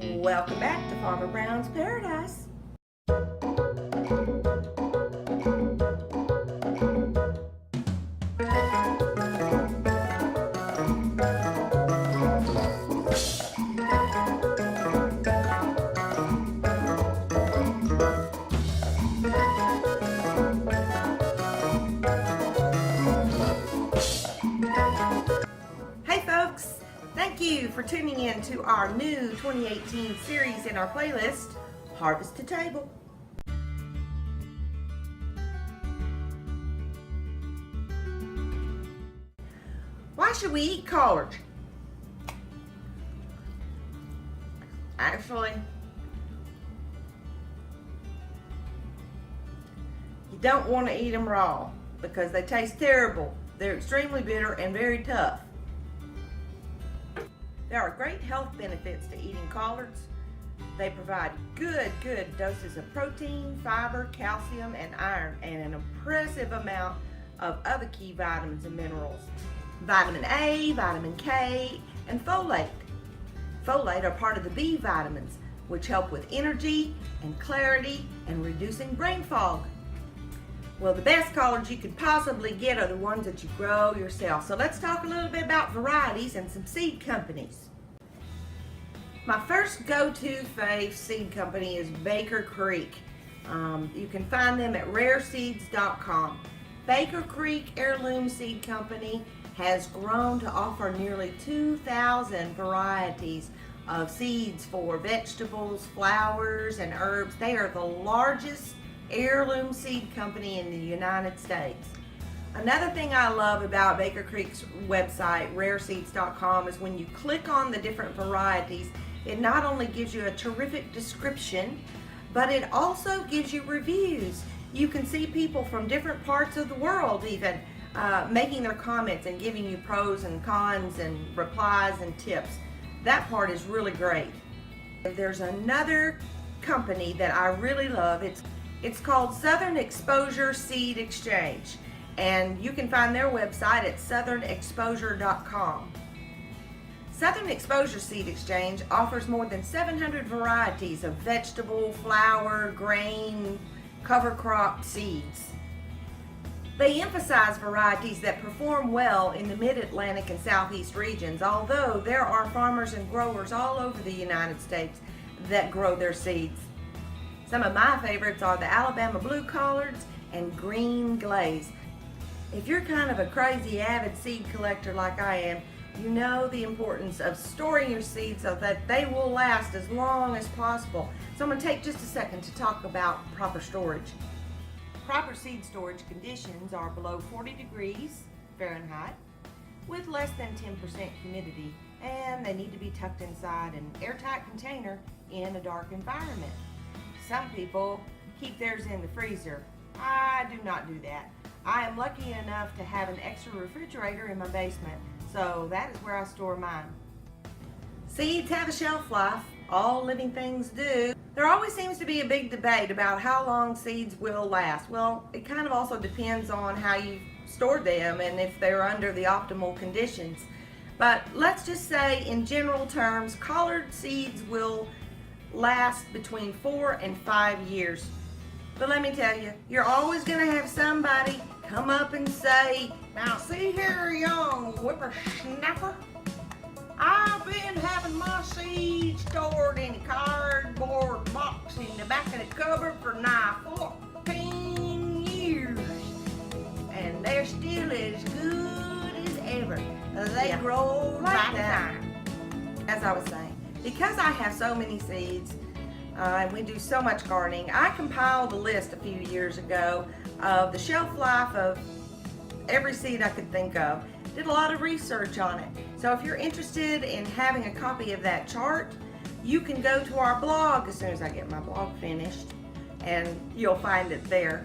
Welcome back to Farmer Brown's Paradise. Hey folks, thank you for tuning in to our new 2018 series in our playlist, Harvest to Table. Why should we eat collards? Actually, you don't want to eat them raw because they taste terrible. They're extremely bitter and very tough. There are great health benefits to eating collards. They provide good doses of protein, fiber, calcium, and iron, and an impressive amount of other key vitamins and minerals. Vitamin A, vitamin K, and folate. Folate are part of the B vitamins, which help with energy and clarity and reducing brain fog. Well, the best collards you could possibly get are the ones that you grow yourself. So let's talk a little bit about varieties and some seed companies. My first go-to fave seed company is Baker Creek. You can find them at rareseeds.com. Baker Creek Heirloom Seed Company has grown to offer nearly 2,000 varieties of seeds for vegetables, flowers, and herbs. They are the largest heirloom seed company in the United States. Another thing I love about Baker Creek's website, rareseeds.com, is when you click on the different varieties, it not only gives you a terrific description, but it also gives you reviews. You can see people from different parts of the world even making their comments and giving you pros and cons and replies and tips. That part is really great. There's another company that I really love. It's called Southern Exposure Seed Exchange, and you can find their website at southernexposure.com. Southern Exposure Seed Exchange offers more than 700 varieties of vegetable, flower, grain, cover crop seeds. They emphasize varieties that perform well in the mid-Atlantic and southeast regions, although there are farmers and growers all over the United States that grow their seeds. Some of my favorites are the Alabama Blue Collards and Green Glaze. If you're kind of a crazy avid seed collector like I am, you know the importance of storing your seeds so that they will last as long as possible. So I'm going to take just a second to talk about proper storage. Proper seed storage conditions are below 40 degrees Fahrenheit with less than 10% humidity, and they need to be tucked inside an airtight container in a dark environment. Some people keep theirs in the freezer. I do not do that. I am lucky enough to have an extra refrigerator in my basement, so that is where I store mine. Seeds have a shelf life. All living things do. There always seems to be a big debate about how long seeds will last. Well, it kind of also depends on how you stored them and if they're under the optimal conditions. But let's just say in general terms, collard seeds will last between 4 and 5 years. But let me tell you, you're always going to have somebody come up and say, "Now see here, young whippersnapper, I've been having my seeds stored in a cardboard box in the back of the cupboard for nigh 14 years. And they're still as good as ever. They grow like that." As I was saying, because I have so many seeds, and we do so much gardening, I compiled a list a few years ago of the shelf life of every seed I could think of. Did a lot of research on it. So if you're interested in having a copy of that chart, you can go to our blog as soon as I get my blog finished, and you'll find it there.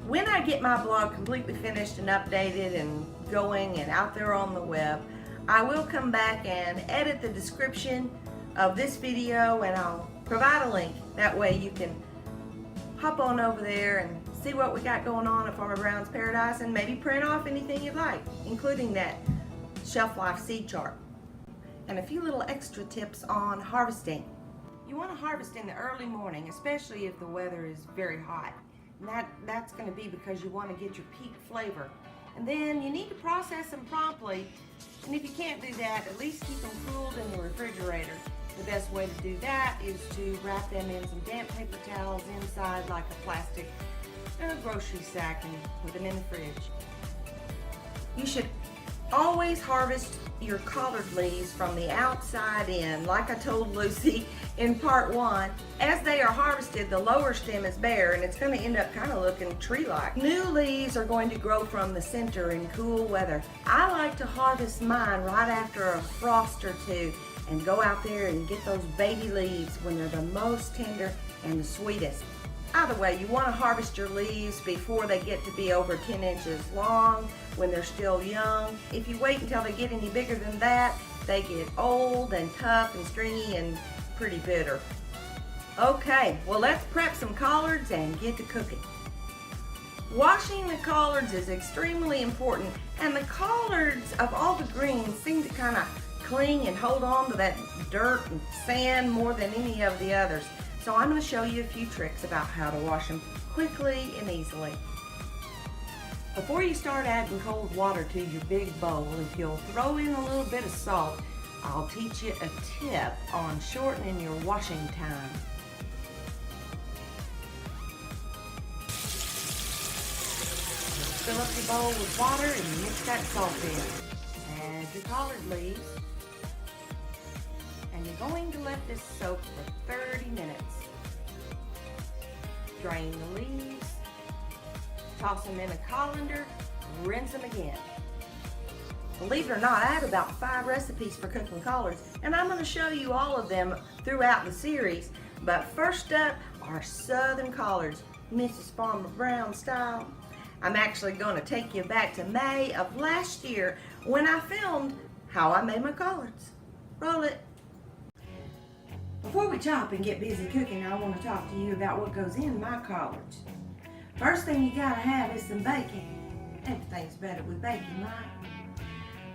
When I get my blog completely finished and updated and going and out there on the web, I will come back and edit the description of this video, and I'll provide a link. That way you can hop on over there and see what we got going on at Farmer Brown's Paradise, and maybe print off anything you'd like, including that shelf life seed chart. and a few little extra tips on harvesting. You want to harvest in the early morning, especially if the weather is very hot. And that's going to be because you want to get your peak flavor. And then you need to process them promptly. And if you can't do that, at least keep them cooled in the refrigerator. The best way to do that is to wrap them in some damp paper towels inside like a plastic grocery sack and put them in the fridge. You should always harvest your collard leaves from the outside in. Like I told Lucy in part 1, as they are harvested, the lower stem is bare and it's going to end up kind of looking tree-like. New leaves are going to grow from the center in cool weather. I like to harvest mine right after a frost or two and go out there and get those baby leaves when they're the most tender and the sweetest. Either way, you want to harvest your leaves before they get to be over 10 inches long, when they're still young. If you wait until they get any bigger than that, they get old and tough and stringy and pretty bitter. Okay, well, let's prep some collards and get to cooking. Washing the collards is extremely important, and the collards of all the greens seem to kind of cling and hold on to that dirt and sand more than any of the others. So I'm going to show you a few tricks about how to wash them quickly and easily. Before you start adding cold water to your big bowl, if you'll throw in a little bit of salt, I'll teach you a tip on shortening your washing time. Fill up your bowl with water and mix that salt in. Add your collard leaves. And you're going to let this soak for 30 minutes. Drain the leaves, toss them in a colander, rinse them again. Believe it or not, I have about 5 recipes for cooking collards, and I'm going to show you all of them throughout the series. But first up are Southern collards, Mrs. Farmer Brown style. I'm actually going to take you back to May of last year when I filmed how I made my collards. Roll it. Before we chop and get busy cooking, I want to talk to you about what goes in my collards. First thing you gotta have is some bacon. Everything's better with bacon, right?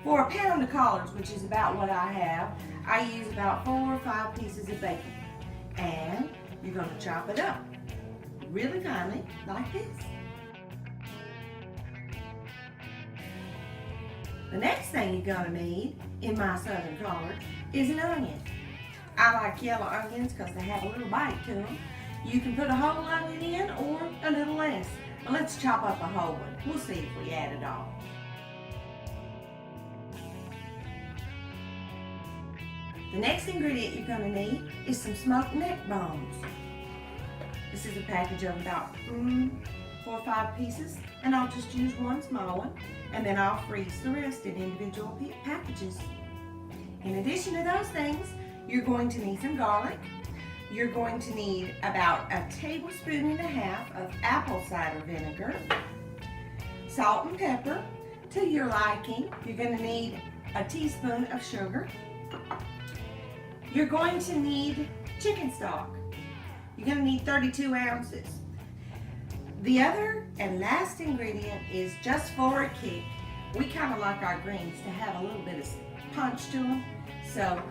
For a pound of collards, which is about what I have, I use about 4 or 5 pieces of bacon. And you're gonna chop it up really finely, like this. The next thing you're gonna need in my Southern collard is an onion. I like yellow onions because they have a little bite to them. You can put a whole onion in or a little less. But let's chop up a whole one. We'll see if we add it all. The next ingredient you're going to need is some smoked neck bones. This is a package of about 4 or 5 pieces, and I'll just use one small one, and then I'll freeze the rest in individual packages. In addition to those things, you're going to need some garlic. You're going to need about 1.5 tablespoons of apple cider vinegar, salt and pepper to your liking. You're going to need a teaspoon of sugar. You're going to need chicken stock. You're going to need 32 ounces. The other and last ingredient is just for a kick. We kind of like our greens to have a little bit of punch to them, so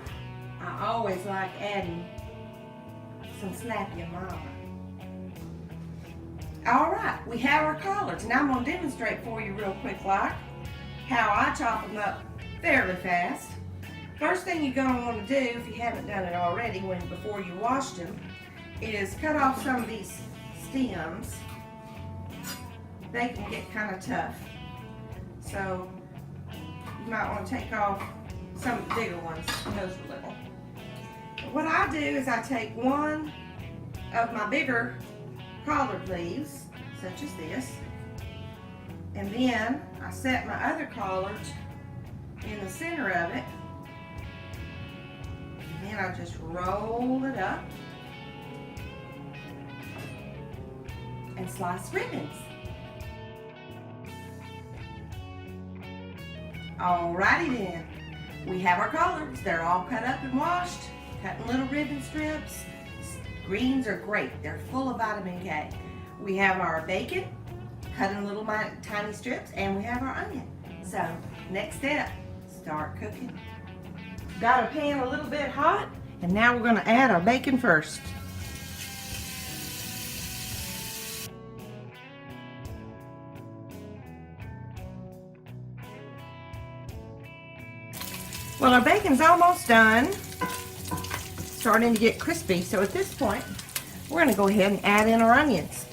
I always like adding some snappy mama. All right, we have our collards, and I'm going to demonstrate for you real quick like how I chop them up fairly fast. First thing you're going to want to do, if you haven't done it already before you washed them, is cut off some of these stems. They can get kind of tough, so you might want to take off some of the bigger ones. Those are little. What I do is I take one of my bigger collard leaves, such as this, and then I set my other collards in the center of it, and then I just roll it up and slice ribbons. Alrighty then, we have our collards. They're all cut up and washed, cut in little ribbon strips. Greens are great, they're full of vitamin K. We have our bacon, cut in little tiny strips, and we have our onion. So, next step, start cooking. Got our pan a little bit hot, and now we're going to add our bacon first. Well, our bacon's almost done. Starting to get crispy, so at this point, we're going to go ahead and add in our onions.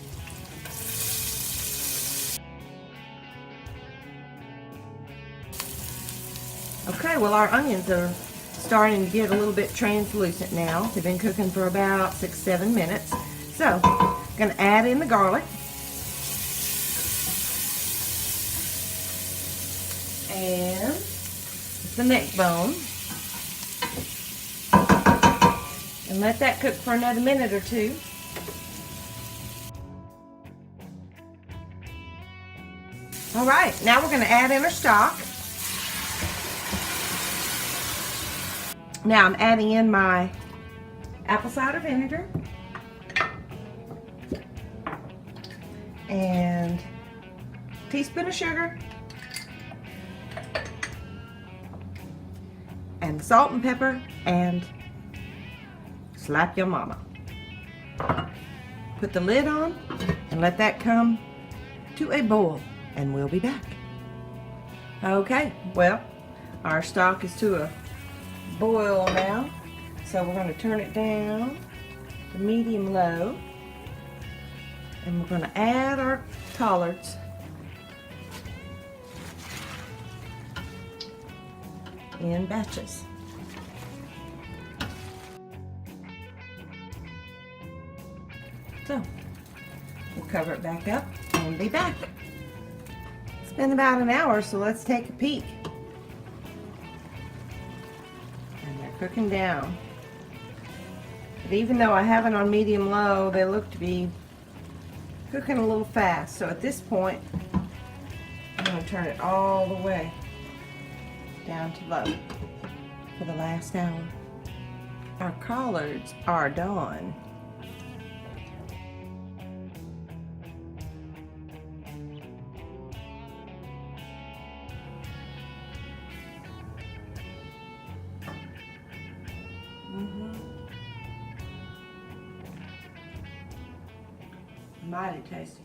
Okay, well, our onions are starting to get a little bit translucent now. They've been cooking for about 6-7 minutes. So, I'm going to add in the garlic. And the neck bone. And let that cook for another minute or two. All right, now we're going to add in our stock. Now I'm adding in my apple cider vinegar and a teaspoon of sugar and salt and pepper and slap your mama. Put the lid on and let that come to a boil, and we'll be back. Okay, well, our stock is to a boil now, so we're going to turn it down to medium low, and we're going to add our collards in batches. So we'll cover it back up and be back. It's been about an hour, so let's take a peek. And they're cooking down. But even though I have it on medium low, they look to be cooking a little fast. So at this point, I'm going to turn it all the way down to low for the last hour. Our collards are done. Mighty tasty.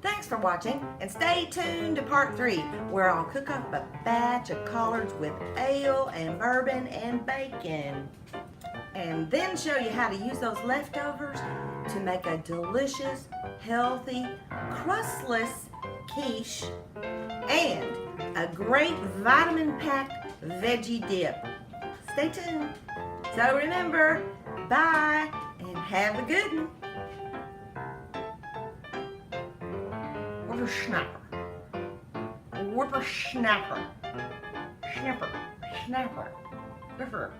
Thanks for watching, and stay tuned to part 3, where I'll cook up a batch of collards with ale and bourbon and bacon, and then show you how to use those leftovers to make a delicious, healthy, crustless quiche and a great vitamin-packed veggie dip. Stay tuned. So remember, bye and have a good one. Whippersnapper. Whippersnapper. Snapper. Snapper. Whipper.